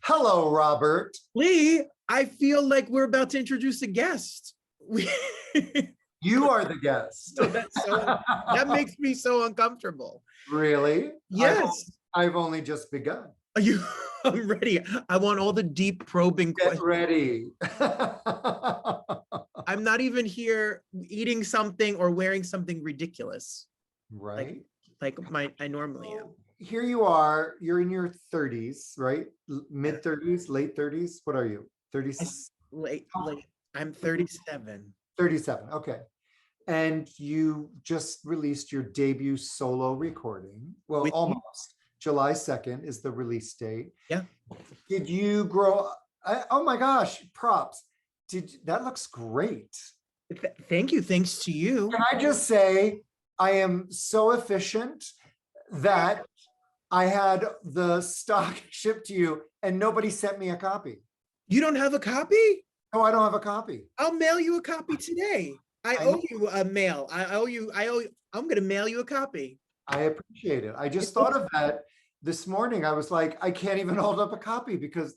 Hello, Robert. Lee, I feel like we're about to introduce a guest. You are the guest. No, that makes me so uncomfortable. Really? Yes. I've only just begun. Are you? I'm ready. I want all the deep probing Get questions. ready. I'm not even here eating something or wearing something ridiculous. Right? I normally am. Here you are. You're in your 30s, right? Mid 30s, late 30s. What are you? 30s? Late. I'm 37. 37. Okay. And you just released your debut solo recording. Well, With almost. July 2nd is the release date. Yeah. Did you grow oh my gosh, props. That looks great. Thank you. Thanks to you. Can I just say, I am so efficient that I had the stock shipped to you and nobody sent me a copy. You don't have a copy? No, I don't have a copy. I'll mail you a copy today. I owe you a mail. I'm going to mail you a copy. I appreciate it. I just thought of that this morning. I was like, I can't even hold up a copy because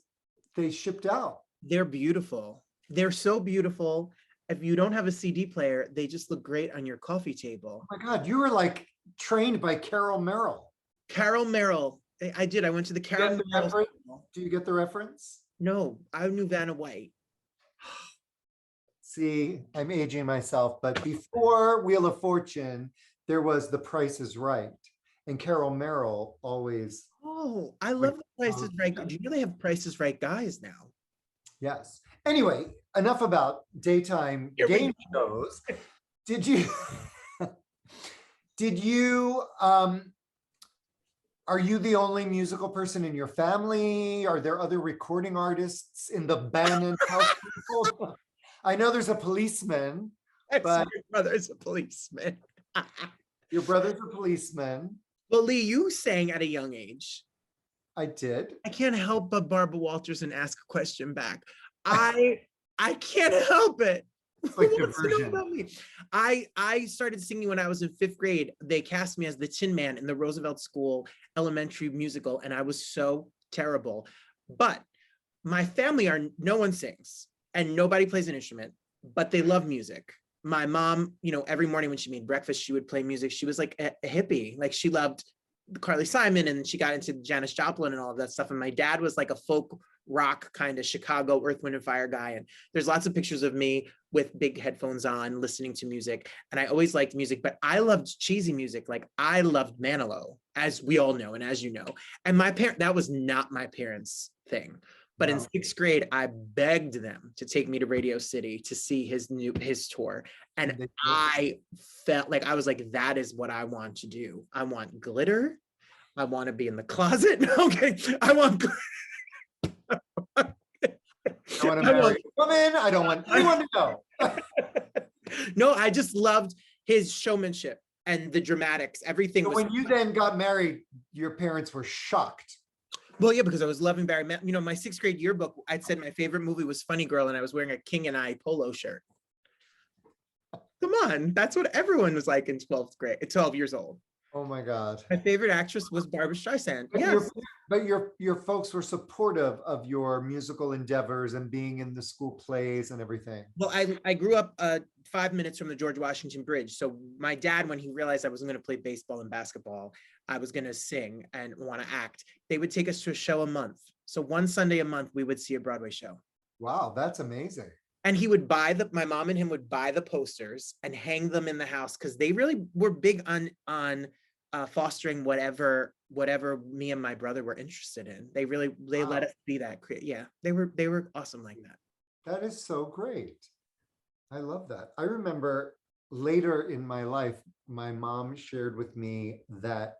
they shipped out. They're beautiful. They're so beautiful. If you don't have a CD player, they just look great on your coffee table. Oh my God, you were like trained by Carol Merrill. Carol Merrill. I did. I went to the Carol Merrill. Do you get the reference? No, I knew Vanna White. See, I'm aging myself, but before Wheel of Fortune, there was The Price is Right. And Carol Merrill always. Oh, I love The Price is Right. Do you know they have Price is Right guys now? Yes. Anyway, enough about daytime game shows. Did you, are you the only musical person in your family? Are there other recording artists in the Bannon household? I know there's a policeman, but your brother's a policeman. Your brother's a policeman. Well, Lee, you sang at a young age. I did. I can't help but Barbara Walters and ask a question back. I can't help it. Like Who wants to know about me? I started singing when I was in 5th grade. They cast me as the Tin Man in the Roosevelt School elementary musical, and I was so terrible. But my family no one sings and nobody plays an instrument, but they love music. My mom, every morning when she made breakfast, she would play music. She was like a hippie. Like she loved Carly Simon, and she got into Janis Joplin and all of that stuff. And my dad was like a folk rock kind of Chicago Earth, Wind and Fire guy. And there's lots of pictures of me with big headphones on, listening to music. And I always liked music, but I loved cheesy music. Like I loved Manilow, as we all know, and as you know. And that was not my parents' thing. But in 6th grade, I begged them to take me to Radio City to see his tour. And I felt like, I was like, that is what I want to do. I want glitter. I want to be in the closet. Okay. I want I want to marry a woman. I don't want anyone to know. No, I just loved his showmanship and the dramatics. Everything. So when you then got married, your parents were shocked. Well, yeah, because I was loving Barry. My 6th grade yearbook, I'd said my favorite movie was Funny Girl, and I was wearing a King and I polo shirt. Come on, that's what everyone was like in 12th grade, 12 years old. Oh my God. My favorite actress was Barbra Streisand. But your folks were supportive of your musical endeavors and being in the school plays and everything. Well, I grew up 5 minutes from the George Washington Bridge. So my dad, when he realized I wasn't going to play baseball and basketball, I was going to sing and want to act, they would take us to a show a month. So one Sunday a month, we would see a Broadway show. Wow, that's amazing. And he would my mom and him would buy the posters and hang them in the house, because they really were big on fostering whatever me and my brother were interested in. They let us be that creative. Yeah, they were awesome like that. That is so great. I love that. I remember later in my life, my mom shared with me that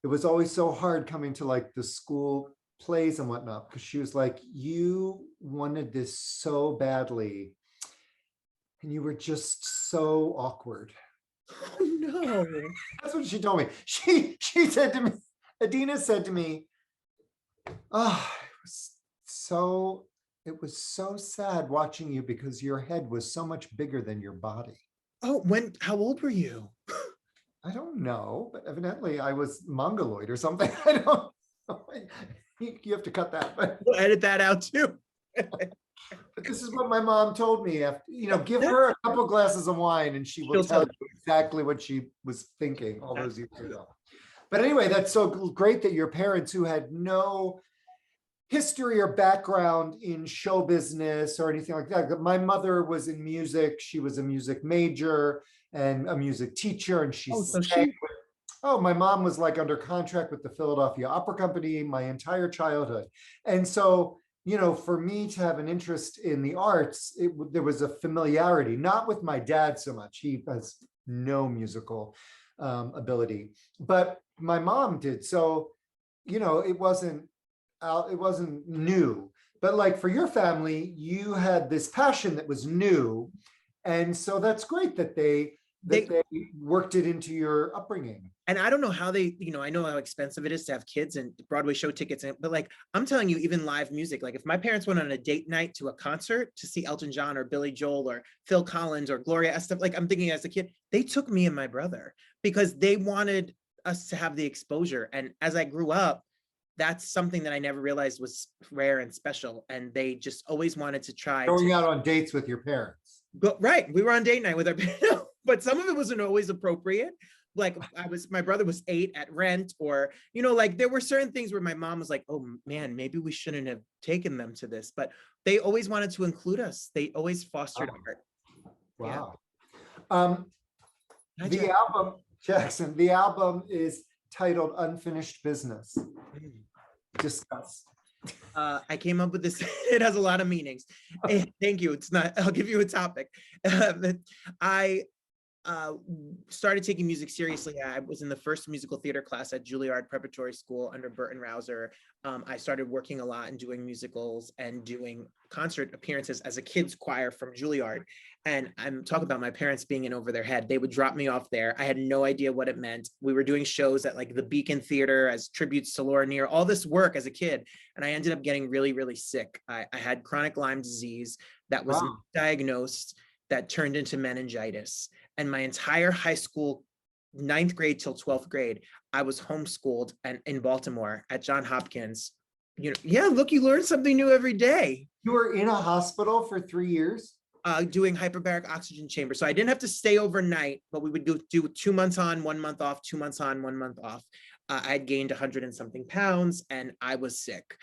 it was always so hard coming to like the school plays and whatnot, because she was like, you wanted this so badly and you were just so awkward. Oh no. That's what she told me. She said to me, Adina said to me, oh, it was so sad watching you because your head was so much bigger than your body. Oh, how old were you? I don't know, but evidently I was mongoloid or something. I don't know. You have to cut that, but We'll edit that out too. this is what my mom told me after, give her a couple glasses of wine and she will She'll tell tell you exactly what she was thinking all those years ago. But anyway, that's so great that your parents, who had no history or background in show business or anything like that. My mother was in music. She was a music major and a music teacher, and she Oh, so sang. she, Oh, my mom was like under contract with the Philadelphia Opera Company my entire childhood. And so, for me to have an interest in the arts, there was a familiarity, not with my dad so much. He has no musical ability, but my mom did. So, it wasn't new, but like for your family, you had this passion that was new. And so that's great that they they worked it into your upbringing. and I don't know how they, I know how expensive it is to have kids and Broadway show tickets, but like I'm telling you, even live music, like if my parents went on a date night to a concert to see Elton John or Billy Joel or Phil Collins or Gloria stuff, like I'm thinking as a kid, they took me and my brother because they wanted us to have the exposure. And as I grew up, that's something that I never realized was rare and special. And they just always wanted to try to Going out on dates with your parents. go, right. We were on date night with our parents, but some of it wasn't always appropriate. Like my brother was 8 at Rent, or, like there were certain things where my mom was like, oh man, maybe we shouldn't have taken them to this, but they always wanted to include us. They always fostered art. Wow. Hi, The Jack. album, Jackson, the album is titled Unfinished Business. Discuss. I came up with this. It has a lot of meanings. Thank you. It's not, I'll give you a topic. I started taking music seriously. I was in the first musical theater class at Juilliard Preparatory School under Burton Rauser. I started working a lot and doing musicals and doing concert appearances as a kids choir from Juilliard. And I'm talking about my parents being in over their head. They would drop me off there. I had no idea what it meant. We were doing shows at like the Beacon Theater as tributes to Laura Neer, all this work as a kid. And I ended up getting really, really sick. I had chronic Lyme disease that was diagnosed, that turned into meningitis. And my entire high school, 9th grade till 12th grade, I was homeschooled and in Baltimore at Johns Hopkins. Yeah, look, you learn something new every day. You were in a hospital for 3 years? Doing hyperbaric oxygen chamber. So I didn't have to stay overnight, but we would do 2 months on, 1 month off, 2 months on, 1 month off. I had gained 100 and something pounds and I was sick,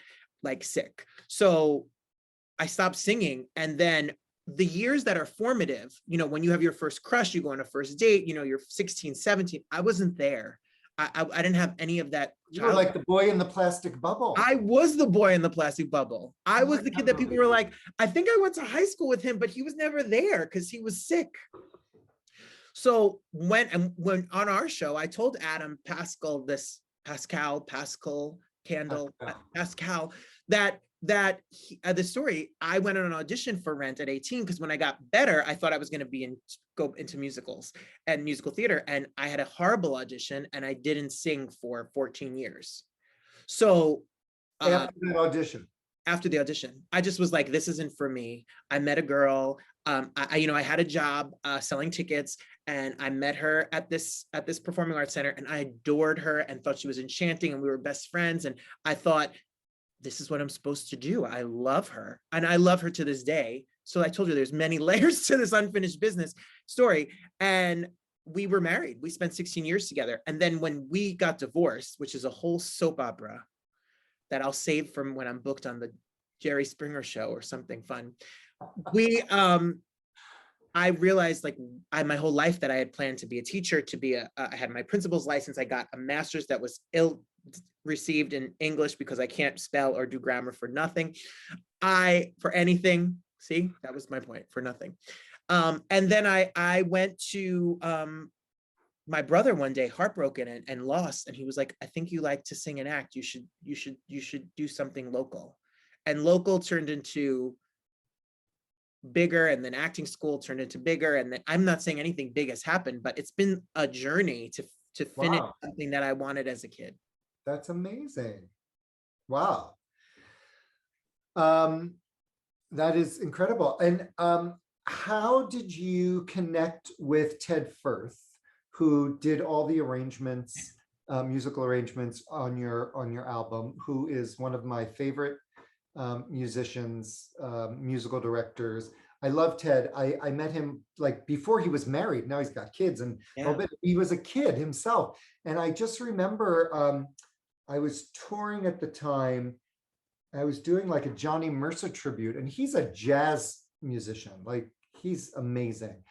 like sick. So I stopped singing. And then the years that are formative, when you have your first crush, you go on a first date, you're 16, 17, I wasn't there. I didn't have any of that. You were like the boy in the plastic bubble. I was the boy in the plastic bubble. I was the kid that people were like, I think I went to high school with him, but he was never there because he was sick. So when on our show, I told Adam Pascal, that the story, I went on an audition for Rent at 18 because when I got better, I thought I was going to go into musicals and musical theater, and I had a horrible audition and I didn't sing for 14 years. So after the audition, I just was like, this isn't for me. I met a girl. I had a job selling tickets, and I met her at this performing arts center, and I adored her and thought she was enchanting, and we were best friends. And I thought, this is what I'm supposed to do. I love her, and I love her to this day. So I told you there's many layers to this unfinished business story. And we were married. We spent 16 years together. And then when we got divorced, which is a whole soap opera that I'll save from when I'm booked on the Jerry Springer show or something fun, I realized my whole life that I had planned to be a teacher, I had my principal's license. I got a master's that was received in English because I can't spell or do grammar for nothing. For anything, see, that was my point, for nothing. And then I went to my brother one day, heartbroken and lost. And he was like, I think you like to sing and act. You should do something local. And local turned into bigger, and then acting school turned into bigger. And then, I'm not saying anything big has happened, but it's been a journey to finish something that I wanted as a kid. That's amazing. Wow. That is incredible. And how did you connect with Ted Firth, who did all the arrangements musical arrangements on your album, who is one of my favorite musicians, musical directors. I love Ted. I met him like before he was married. Now he's got kids, and Yeah. but he was a kid himself. And I just remember I was touring at the time. I was doing like a Johnny Mercer tribute, and he's a jazz musician. Like he's amazing.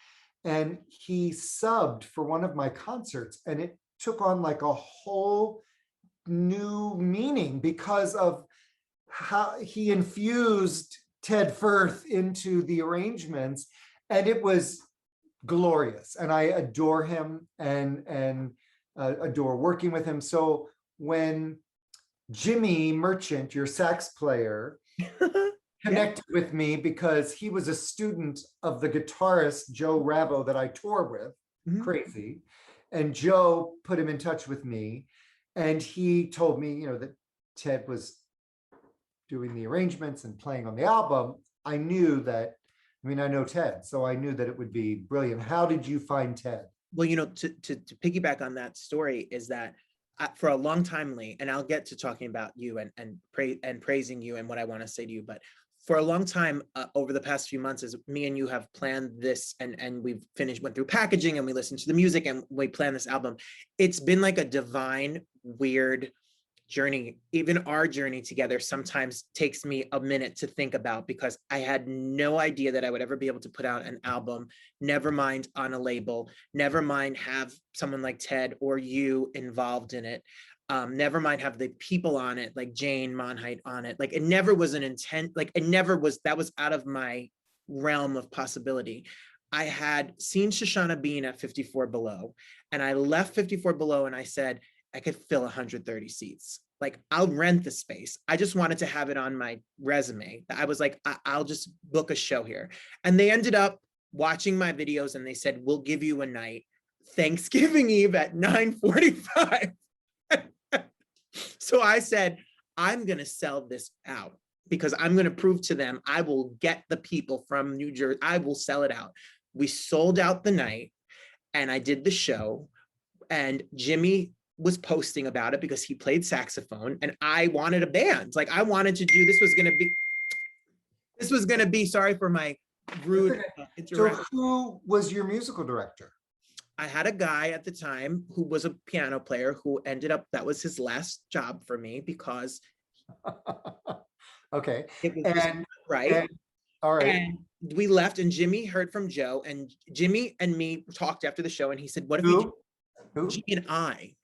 And he subbed for one of my concerts, and it took on like a whole new meaning because of how he infused Ted Firth into the arrangements, and it was glorious. And I adore him and adore working with him. So when Jimmy Merchant, your sax player, connected with me because he was a student of the guitarist Joe Rabo that I tour with, crazy. And Joe put him in touch with me, and he told me, that Ted was doing the arrangements and playing on the album. I knew that, I know Ted, so I knew that it would be brilliant. How did you find Ted? Well, to piggyback on that story is that for a long time, Lee, and I'll get to talking about you and praising you and what I want to say to you, but for a long time over the past few months, as me and you have planned this and we've went through packaging and we listened to the music and we planned this album, it's been like a divine, weird journey. Even our journey together sometimes takes me a minute to think about, because I had no idea that I would ever be able to put out an album, never mind on a label, never mind have someone like Ted or you involved in it. Never mind have the people on it, like Jane Monheit on it. Like it never was an intent, like it never was, that was out of my realm of possibility. I had seen Shoshana Bean at 54 Below, and I left 54 Below and I said, I could fill 130 seats. Like I'll rent the space. I just wanted to have it on my resume. I was like, I'll just book a show here. And they ended up watching my videos and they said, we'll give you a night, Thanksgiving Eve at 9:45. So I said, I'm going to sell this out because I'm going to prove to them I will get the people from New Jersey. I will sell it out. We sold out the night and I did the show, and Jimmy was posting about it because he played saxophone and I wanted a band. Like I wanted to do, this was going to be, sorry for my rude So who was your musical director? I had a guy at the time who was a piano player who ended up, that was his last job for me because okay. it was just right. And, all right. And we left and Jimmy heard from Joe, and Jimmy and me talked after the show and he said, what if we do Jimmy and I,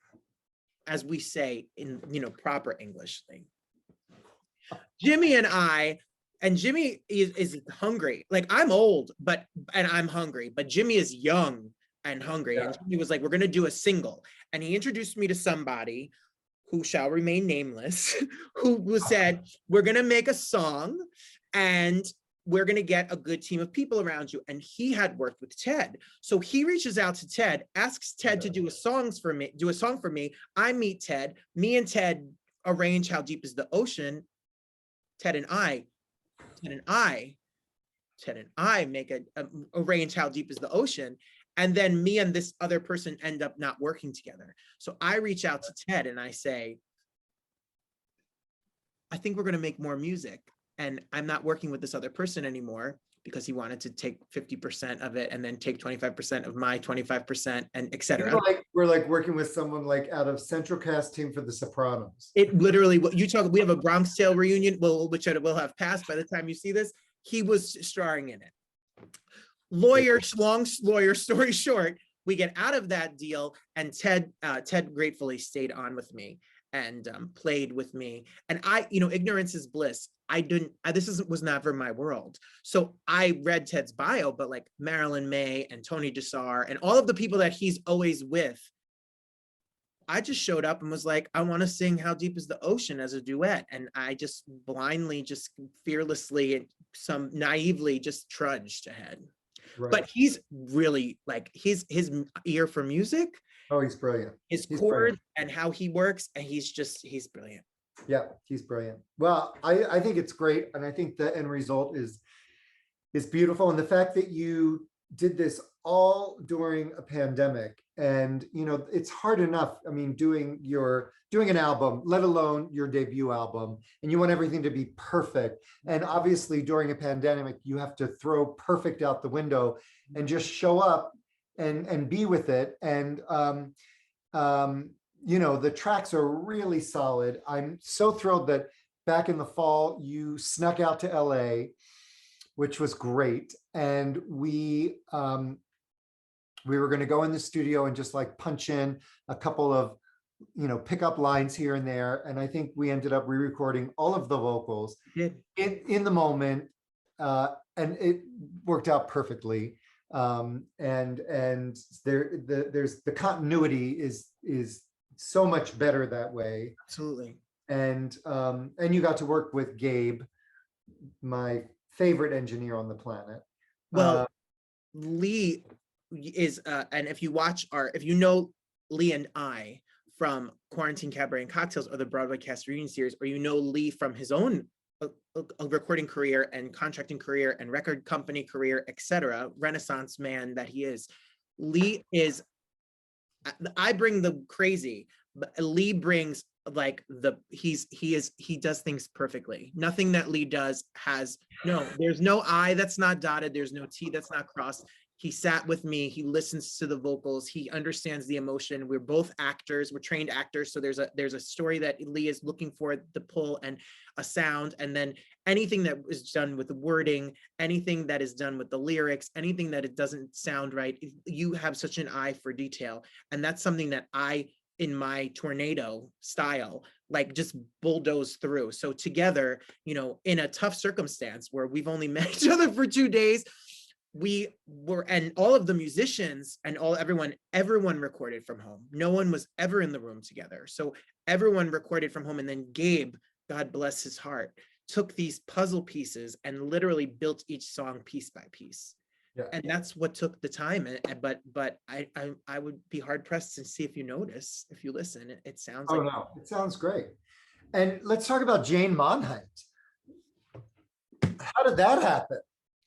as we say in proper English thing. Jimmy and I, and Jimmy is hungry. Like I'm old, and I'm hungry, but Jimmy is young and hungry. Yeah. And Jimmy was like, we're gonna do a single. And he introduced me to somebody who shall remain nameless, who said, we're gonna make a song and we're going to get a good team of people around you. And he had worked with Ted. So he reaches out to Ted, asks Ted to do a song for me. I meet Ted. Me and Ted arrange How Deep is the Ocean. Ted and I make arrange How Deep is the Ocean. And then me and this other person end up not working together. So I reach out to Ted and I say, I think we're going to make more music. And I'm not working with this other person anymore, because he wanted to take 50% of it and then take 25% of my 25% and etc. We're like working with someone like out of Central Cast team for The Sopranos. It literally, we have a Bronx Tale reunion, which will have passed by the time you see this. He was starring in it. Long story short, we get out of that deal, and Ted gratefully stayed on with me and played with me. And ignorance is bliss. Was never my world. So I read Ted's bio, but like Marilyn May and Tony Desar and all of the people that he's always with, I just showed up and was like, I want to sing How Deep is the Ocean as a duet. And I just blindly, just fearlessly and naively just trudged ahead. Right. But he's really like his ear for music. Oh, he's brilliant. His chords and how he works, and he's brilliant. Yeah, he's brilliant. Well, I think it's great, and I think the end result is beautiful. And the fact that you did this all during a pandemic and it's hard enough. I mean, doing an album, let alone your debut album, and you want everything to be perfect. And obviously, during a pandemic, you have to throw perfect out the window and just show up and be with it. And the tracks are really solid. I'm so thrilled that back in the fall you snuck out to LA, which was great, and we were going to go in the studio and just like punch in a couple of pickup lines here and there, and I think we ended up re-recording all of the vocals in the moment, and it worked out perfectly. And there's the continuity is so much better that way. Absolutely. And you got to work with Gabe, my favorite engineer on the planet. Well, Lee is, and if you know Lee and I from Quarantine Cabaret and Cocktails or the Broadway Cast Reunion Series, or Lee from his own recording career and contracting career and record company career, etc., Renaissance man that he is. Lee is, I bring the crazy, but Lee brings like he does things perfectly. Nothing that Lee does there's no I that's not dotted, there's no T that's not crossed. He sat with me, he listens to the vocals, he understands the emotion. We're both actors, we're trained actors, so there's a story that Lee is looking for, the pull and a sound, and then anything that is done with the wording, anything that is done with the lyrics, anything that it doesn't sound right, you have such an eye for detail. And that's something that I, in my tornado style, like just bulldoze through. So together, in a tough circumstance where we've only met each other for 2 days, and all of the musicians and everyone recorded from home. No one was ever in the room together. So everyone recorded from home. And then Gabe, God bless his heart, took these puzzle pieces and literally built each song piece by piece. Yeah. And that's what took the time. But I would be hard pressed to see if you notice, if you listen, it sounds like. Oh no, it sounds great. And let's talk about Jane Monheit. How did that happen?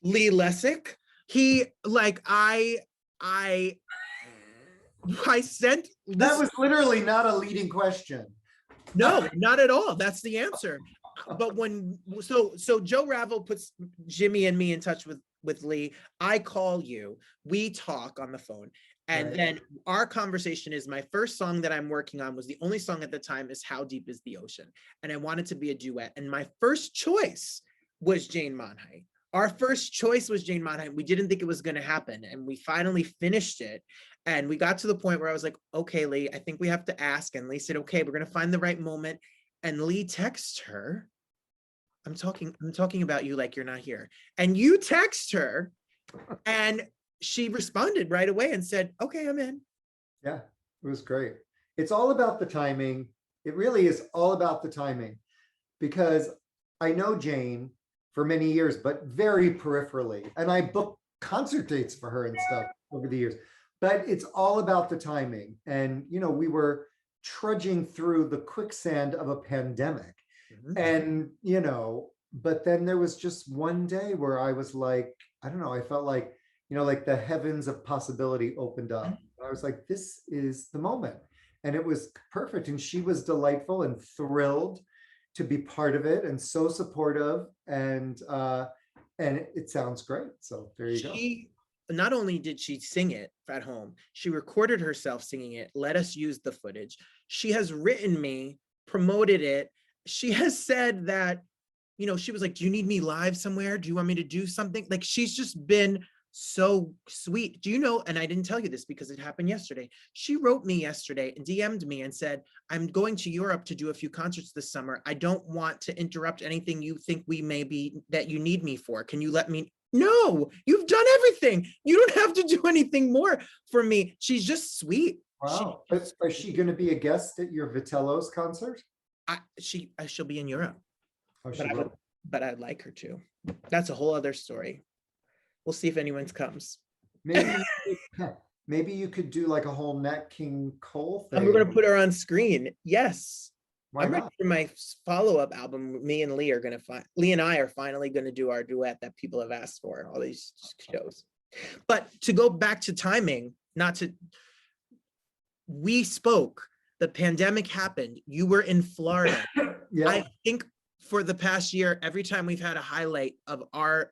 Lee Lessack. He I sent this. That was literally not a leading question. No, not at all. That's the answer. But so Joe Ravel puts Jimmy and me in touch with Lee. I call you, we talk on the phone. And then our conversation is, my first song that I'm working on was the only song at the time, is How Deep Is the Ocean? And I wanted to be a duet. And my first choice was Jane Monheit. Our first choice was Jane Monheit. We didn't think it was going to happen. And we finally finished it. And we got to the point where I was like, okay, Lee, I think we have to ask. And Lee said, okay, we're going to find the right moment. And Lee texts her, I'm talking about you like you're not here. And you text her, and she responded right away and said, okay, I'm in. Yeah, it was great. It's all about the timing. It really is all about the timing, because I know Jane for many years, but very peripherally. And I booked concert dates for her and stuff over the years, but it's all about the timing. And, we were trudging through the quicksand of a pandemic. Mm-hmm. And, but then there was just one day where I was like, I don't know, I felt like, like the heavens of possibility opened up. Mm-hmm. I was like, this is the moment. And it was perfect. And she was delightful and thrilled to be part of it, and so supportive, and it sounds great. So there you go. Not only did she sing it at home, she recorded herself singing it, let us use the footage. She has written me, promoted it. She has said that, she was like, do you need me live somewhere? Do you want me to do something? Like, she's just been so sweet. Do you know, and I didn't tell you this because it happened yesterday. She wrote me yesterday and DM'd me and said, I'm going to Europe to do a few concerts this summer. I don't want to interrupt anything you think that you need me for. Can you let me? No, you've done everything. You don't have to do anything more for me. She's just sweet. Wow. Is she going to be a guest at your Vitello's concert? She'll be in Europe. Oh, but I'd like her to. That's a whole other story. We'll see if anyone comes. Maybe you could do like a whole Nat King Cole thing. And we're going to put her on screen. Yes. Why I'm not? ready for my follow-up album. Lee and I are finally going to do our duet that people have asked for, all these shows. But to go back to timing, we spoke, the pandemic happened, you were in Florida. Yeah, I think for the past year, every time we've had a highlight of our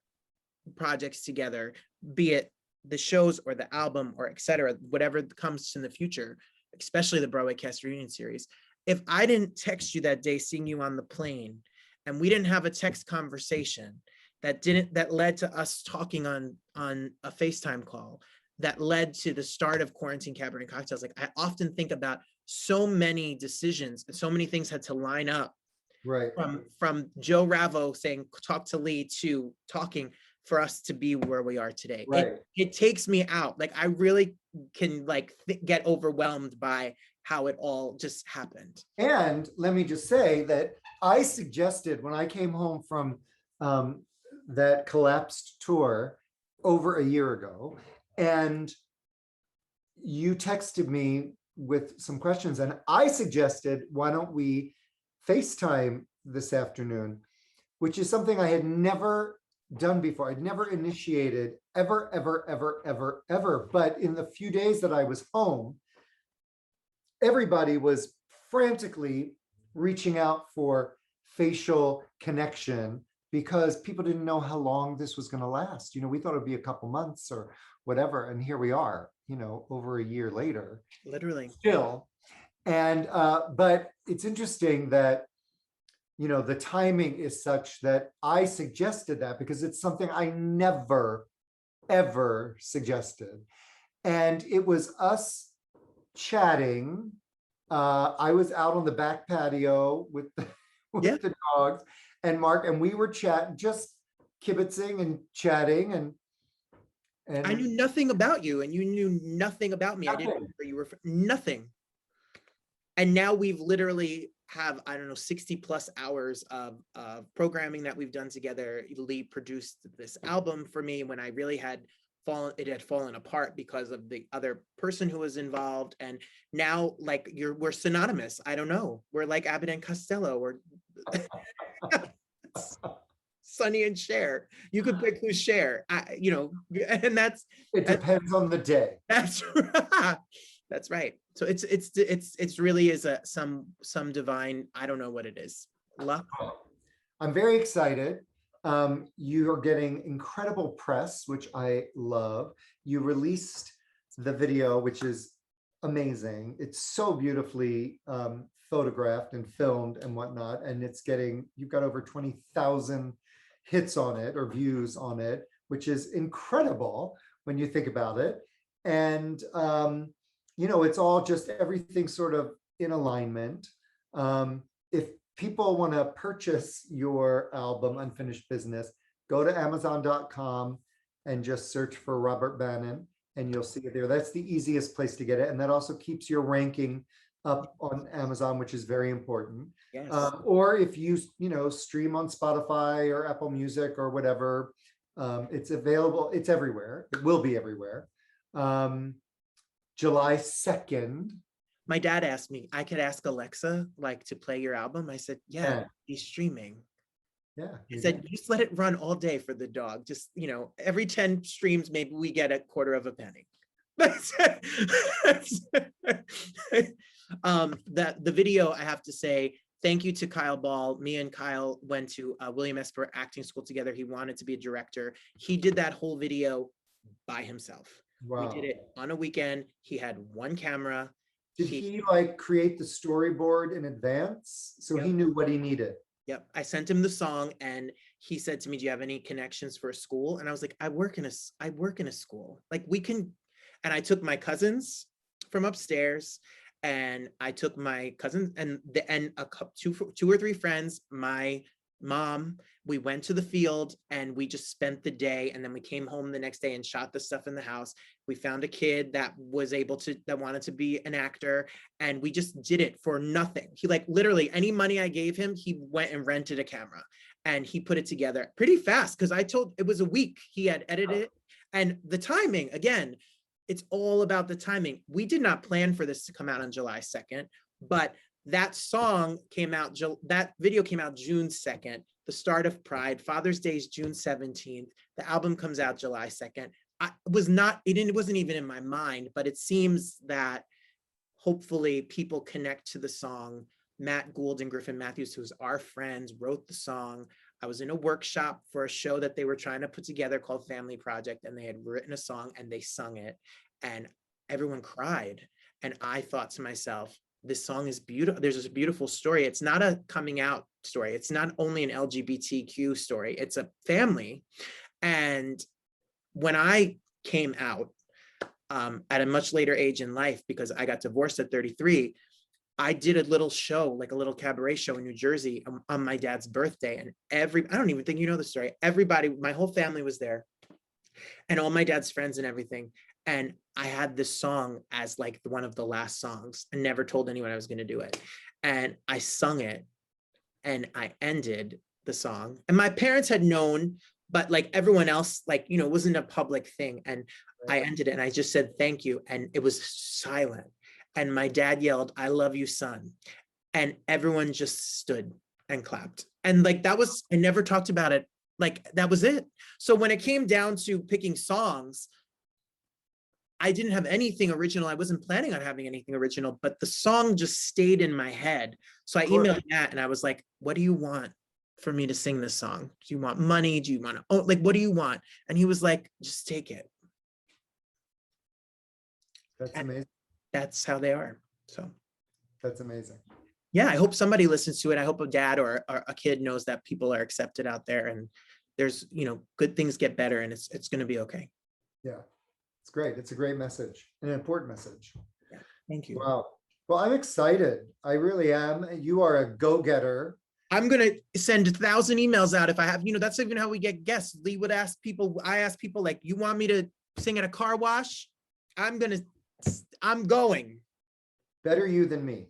projects together, be it the shows or the album or etc., whatever comes in the future, especially the Broadway Cast Reunion series, if I didn't text you that day seeing you on the plane and we didn't have a text conversation that led to us talking on a FaceTime call, that led to the start of Quarantine Cabaret and Cocktails, like I often think about so many decisions, so many things had to line up right. from Joe Ravo saying talk to Lee to talking for us to be where we are today. Right. It takes me out. Like I really can like get overwhelmed by how it all just happened. And let me just say that I suggested when I came home from that collapsed tour over a year ago, and you texted me with some questions, and I suggested, why don't we FaceTime this afternoon, which is something I had never done before. I'd never initiated ever, ever, ever, ever, ever. But in the few days that I was home, everybody was frantically reaching out for facial connection because people didn't know how long this was going to last. We thought it'd be a couple months or whatever. And here we are, over a year later. Literally. Still. And, but it's interesting that, the timing is such that I suggested that because it's something I never, ever suggested. And it was us chatting. I was out on the back patio with the dogs and Mark, and we were chatting, just kibitzing and chatting. And I knew nothing about you and you knew nothing about me. Nothing. I didn't know where you were nothing. And now we've literally have, I don't know, 60 plus hours of programming that we've done together. Lee produced this album for me when I really had fallen apart because of the other person who was involved. And now like we're synonymous. I don't know. We're like Abbott and Costello or Sonny and Cher. You could pick who's Cher, and it depends on the day. That's right. That's right. So it's really is some divine, I don't know what it is. Luck. I'm very excited. You are getting incredible press, which I love. You released the video, which is amazing. It's so beautifully photographed and filmed and whatnot. And you've got over 20,000 hits on it or views on it, which is incredible when you think about it. And, it's all just everything sort of in alignment. If people want to purchase your album, Unfinished Business, go to Amazon.com and just search for Robert Bannon and you'll see it there. That's the easiest place to get it. And that also keeps your ranking up on Amazon, which is very important. Yes. Or if you, stream on Spotify or Apple Music or whatever, it's available. It's everywhere. It will be everywhere. July 2nd. My dad asked me, I could ask Alexa to play your album. I said, yeah. He's streaming. Yeah. He said, just let it run all day for the dog. Just, every 10 streams, maybe we get a quarter of a penny. The video, I have to say, thank you to Kyle Ball. Me and Kyle went to William Esper acting school together. He wanted to be a director. He did that whole video by himself. Wow. We did it on a weekend. He had one camera. Did he create the storyboard in advance? So he knew what he needed. Yep. I sent him the song and he said to me, do you have any connections for a school? And I was like, I work in a school. We can, and I took my cousins from upstairs and I took my cousins and two or three friends, my mom, we went to the field and we just spent the day. And then we came home the next day and shot the stuff in the house. We found a kid that wanted to be an actor. And we just did it for nothing. He literally any money I gave him, he went and rented a camera and he put it together pretty fast. Cause it was a week he had edited it. And the timing, again, it's all about the timing. We did not plan for this to come out on July 2nd, but that song came out, that video came out June 2nd, the start of Pride. Father's Day is June 17th. The album comes out July 2nd. It wasn't even in my mind, but it seems that hopefully people connect to the song. Matt Gould and Griffin Matthews, who's our friends, wrote the song. I was in a workshop for a show that they were trying to put together called Family Project, and they had written a song and they sung it, and everyone cried. And I thought to myself, this song is beautiful. There's this beautiful story. It's not a coming out story. It's not only an LGBTQ story. It's a family. And when I came out at a much later age in life, because I got divorced at 33, I did a little show, like a little cabaret show in New Jersey on my dad's birthday. And I don't even think you know the story. Everybody, my whole family was there, and all my dad's friends and everything. And I had this song as like one of the last songs, and never told anyone I was going to do it. And I sung it, and I ended the song. And my parents had known, but like everyone else, like, you know, it wasn't a public thing. And I ended it and I just said, thank you. And it was silent. And my dad yelled, "I love you, son." And everyone just stood and clapped. And like, that was, I never talked about it. Like, that was it. So when it came down to picking songs, I didn't have anything original. I wasn't planning on having anything original, but the song just stayed in my head. So I emailed Matt and I was like, what do you want for me to sing this song? Do you want money? Do you want to, like, what do you want? And he was like, just take it. That's amazing. That's how they are. So That's amazing. yeah, I hope somebody listens to it. I hope a dad or a kid knows that people are accepted out there, and there's, you know, good things get better, and it's going to be okay. Yeah, it's great. It's a great message, an important message. Yeah. Thank you. Wow. Well, I'm excited. I really am. You are a go-getter. I'm going to send 1,000 emails out if I have, you know, that's even how we get guests. Lee would ask people, I ask people like, you want me to sing at a car wash? I'm going. Better you than me.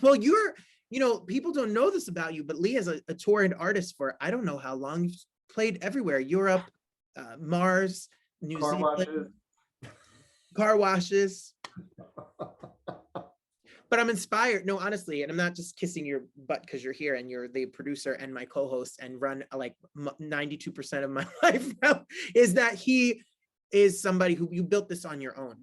Well, you're, you know, people don't know this about you, but Lee is a touring artist for, I don't know how long. You've played everywhere, Europe, Mars, New Car Zealand, washes. car washes. But I'm inspired. No, honestly, and I'm not just kissing your butt because you're here and you're the producer and my co-host and run like 92% of my life now, is that he is somebody who, you built this on your own.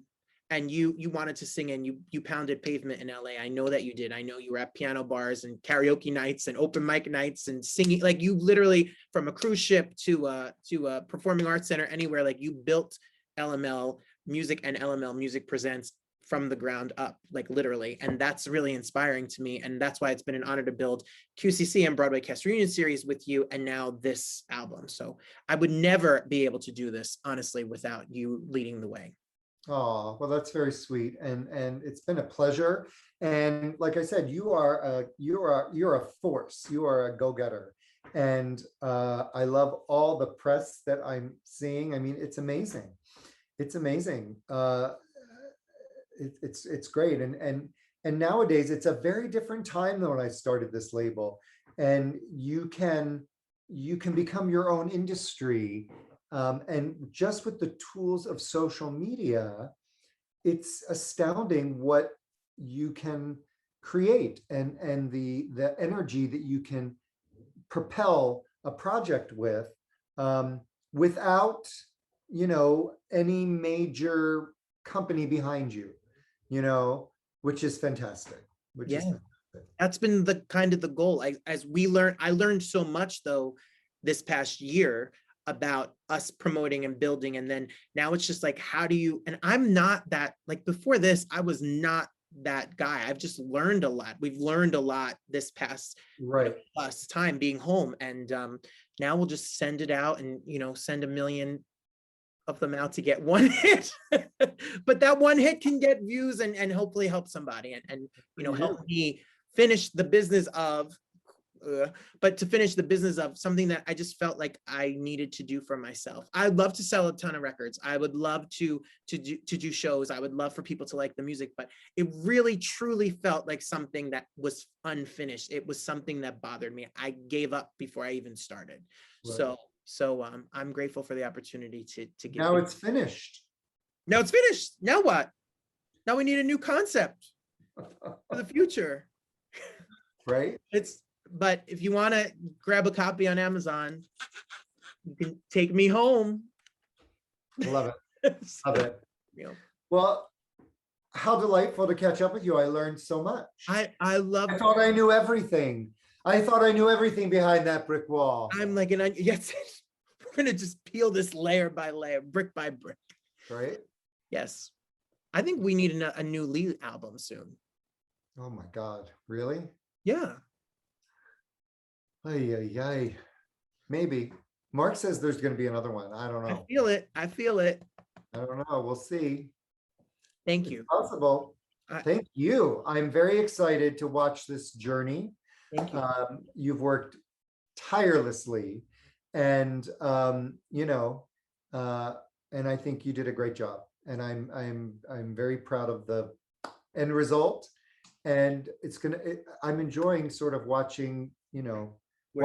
And you wanted to sing, and you pounded pavement in LA. I know that you did. I know you were at piano bars and karaoke nights and open mic nights and singing. Like, you literally, from a cruise ship to a performing arts center, anywhere, like, you built LML Music and LML Music Presents from the ground up, like, literally. And that's really inspiring to me. And that's why it's been an honor to build QCC and Broadway Cast Reunion Series with you, and now this album. So I would never be able to do this, honestly, without you leading the way. Oh, well, that's very sweet, and it's been a pleasure. And like I said, you're a force. You are a go-getter, and I love all the press that I'm seeing. I mean, it's amazing. It's amazing. It's great, and nowadays it's a very different time than when I started this label, and you can become your own industry. And just with the tools of social media, it's astounding what you can create, and the energy that you can propel a project with, without, you know, any major company behind you, you know, which is fantastic. Which is fantastic. That's been the kind of the goal. I learned so much though this past year about us promoting and building. And then now it's just like, how do you, and I'm not that, like, before this, I was not that guy. I've just learned a lot. We've learned a lot this past plus time being home. And now we'll just send it out and, you know, send 1 million of them out to get one hit. But that one hit can get views and hopefully help somebody and you know, help me finish the business of but to finish the business of something that I just felt like I needed to do for myself. I'd love to sell a ton of records. I would love to do shows. I would love for people to like the music, but it really truly felt like something that was unfinished. It was something that bothered me. I gave up before I even started. Right. So I'm grateful for the opportunity to get. Now it's finished. Now it's finished. Now what? Now we need a new concept for the future. Right. But if you want to grab a copy on Amazon, you can take me home. Love it. Love it. You know. Well, how delightful to catch up with you. I learned so much. I love. I thought I knew everything. I thought I knew everything behind that brick wall. I'm like an onion. Yes, we're gonna just peel this layer by layer, brick by brick. Right? Yes, I think we need a new Lee album soon. Oh my God. Really? Yeah, Ay, ay, ay. Maybe. Mark says there's going to be another one. I don't I know. feel it. I feel it. I don't know. We'll see. Thank It's you. possible. I- Thank you. I'm very excited to watch this journey. Thank you. You've worked tirelessly, and and I think you did a great job. And I'm very proud of the end result. And I'm enjoying sort of watching, Where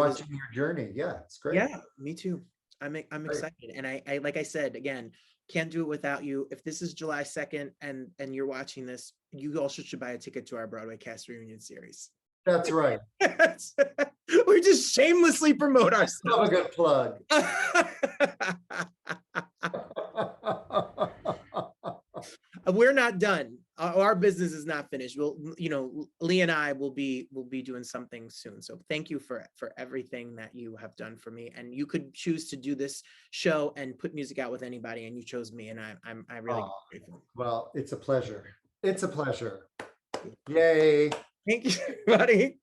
this- watching your journey. Yeah, it's great. Yeah, me too. I'm Right. excited, and I like I said again, can't do it without you. If this is July 2nd and you're watching this, you also should buy a ticket to our Broadway cast reunion series. That's right. We just shamelessly promote Have a ourselves. good plug. We're not done. Our business is not finished. We'll, Lee and I will be doing something soon. So thank you for everything that you have done for me. And you could choose to do this show and put music out with anybody, and you chose me, and I really Aw. grateful. Well, it's a pleasure. It's a pleasure. Yay. Thank you, buddy.